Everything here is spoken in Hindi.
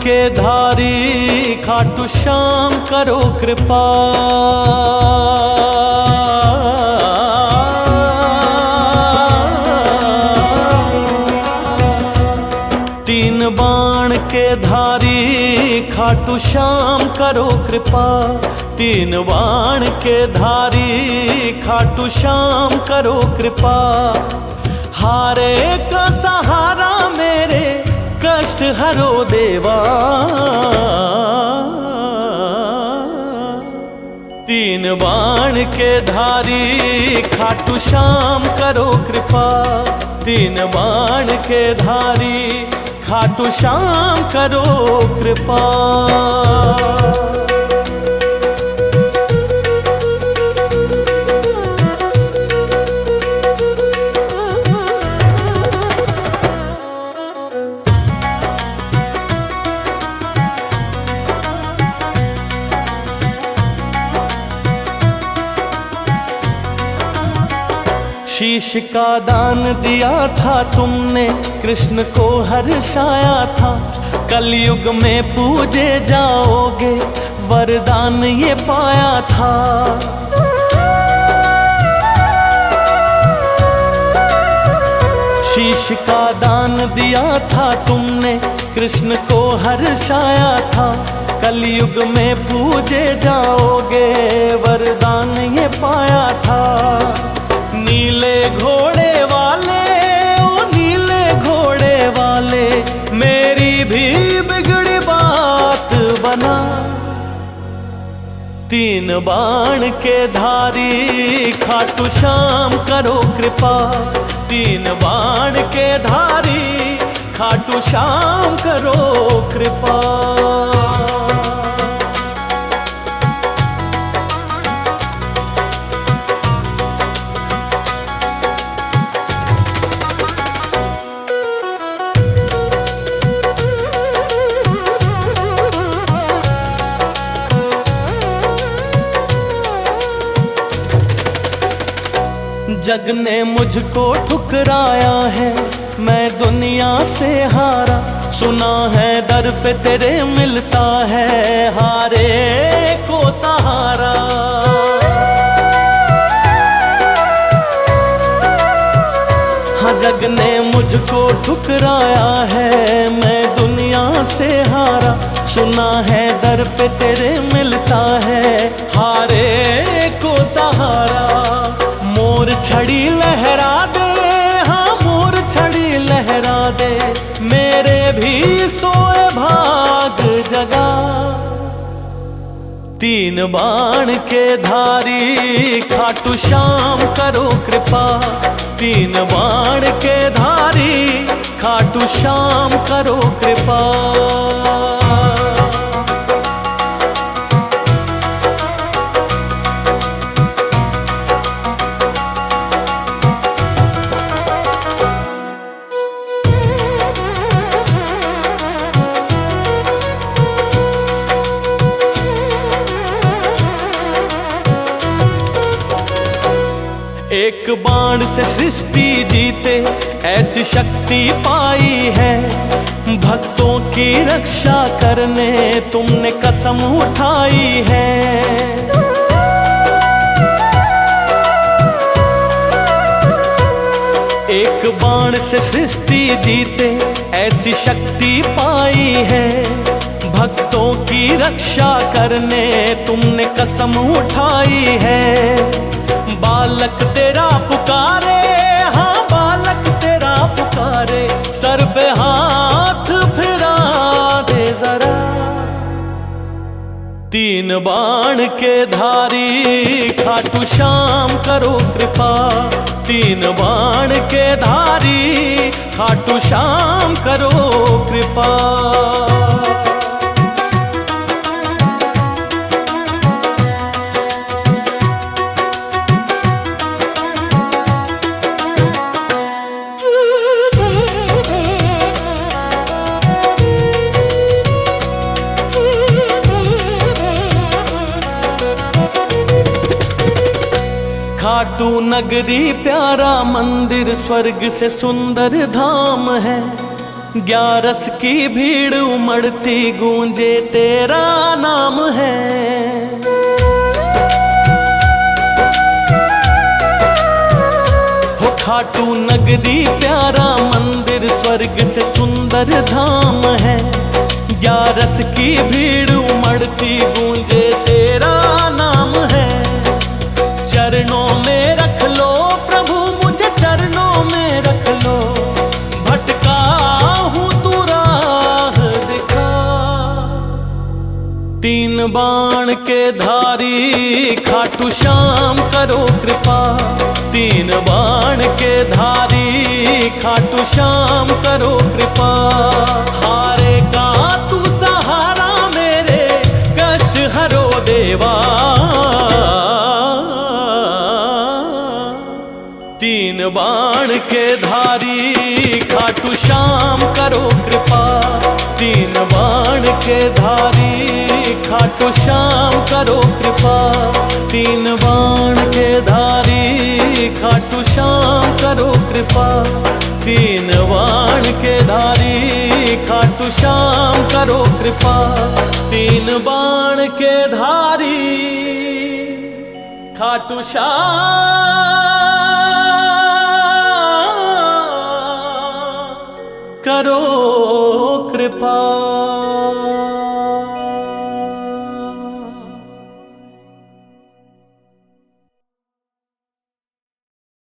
के धारी खाटू श्याम करो कृपा। तीन बाण के धारी खाटू श्याम करो कृपा। तीन बाण के धारी खाटू श्याम करो कृपा। हारे का सहारा मेरे कष्ट हरो देवा। तीन बाण के धारी खाटू श्याम करो कृपा। तीन बाण के धारी खाटू श्याम करो कृपा। शीश का दान दिया था तुमने, कृष्ण को हर्षाया था। कलयुग में पूजे जाओगे, वरदान ये पाया था। शीश का दान दिया था तुमने, कृष्ण को हर्षाया था। कलयुग में पूजे जाओगे, वरदान ये पाया था। नीले घोड़े वाले, ओ नीले घोड़े वाले, मेरी भी बिगड़ी बात बना। तीन बाण के धारी खाटू श्याम करो कृपा। तीन बाण के धारी खाटू श्याम करो कृपा। जग ने मुझको ठुकराया है, मैं दुनिया से हारा। सुना है दर पे तेरे मिलता है, हारे को सहारा। हाँ जग ने मुझको ठुकराया है, मैं दुनिया से हारा। सुना है दर पे तेरे मिलता है, हारे को सहारा। मोर छड़ी लहरा दे, हाँ मोर छड़ी लहरा दे, मेरे भी सोए भाग जगा। तीन बाण के धारी खाटू श्याम करो कृपा। तीन बाण के धारी खाटू श्याम करो कृपा। एक बाण से सृष्टि जीते, ऐसी शक्ति पाई है। भक्तों की रक्षा करने तुमने कसम उठाई है। एक बाण से सृष्टि जीते, ऐसी शक्ति पाई है। भक्तों की रक्षा करने तुमने कसम उठाई है। बालक तेरा पुकारे, हाँ बालक तेरा पुकारे, सर पे हाथ फिरा दे जरा। तीन बाण के धारी खाटू श्याम करो कृपा। तीन बाण के धारी खाटू श्याम करो कृपा। खाटू नगरी प्यारा मंदिर, स्वर्ग से सुंदर धाम है। ग्यारस की भीड़ उमड़ती गूंजे तेरा नाम है। हो खाटू नगरी प्यारा मंदिर स्वर्ग से सुंदर धाम है। ग्यारस की भीड़ उमड़ती गूंजे तेरा नाम है। चरणों में रख लो प्रभु मुझे चरणों में रख लो, भटका हूँ तू राह दिखा। तीन बाण के धारी खाटू श्याम करो कृपा। तीन बाण के धारी खाटू श्याम करो कृपा। हारे का तू सहारा मेरे कष्ट हरो देवा। तीन बाण के धारी खाटू श्याम करो कृपा। तीन बाण के धारी खाटू श्याम करो कृपा। तीन बाण के धारी खाटू श्याम करो कृपा। तीन बाण के धारी खाटू श्याम करो कृपा। तीन बाण के धारी खाटू श्याम करो कृपा।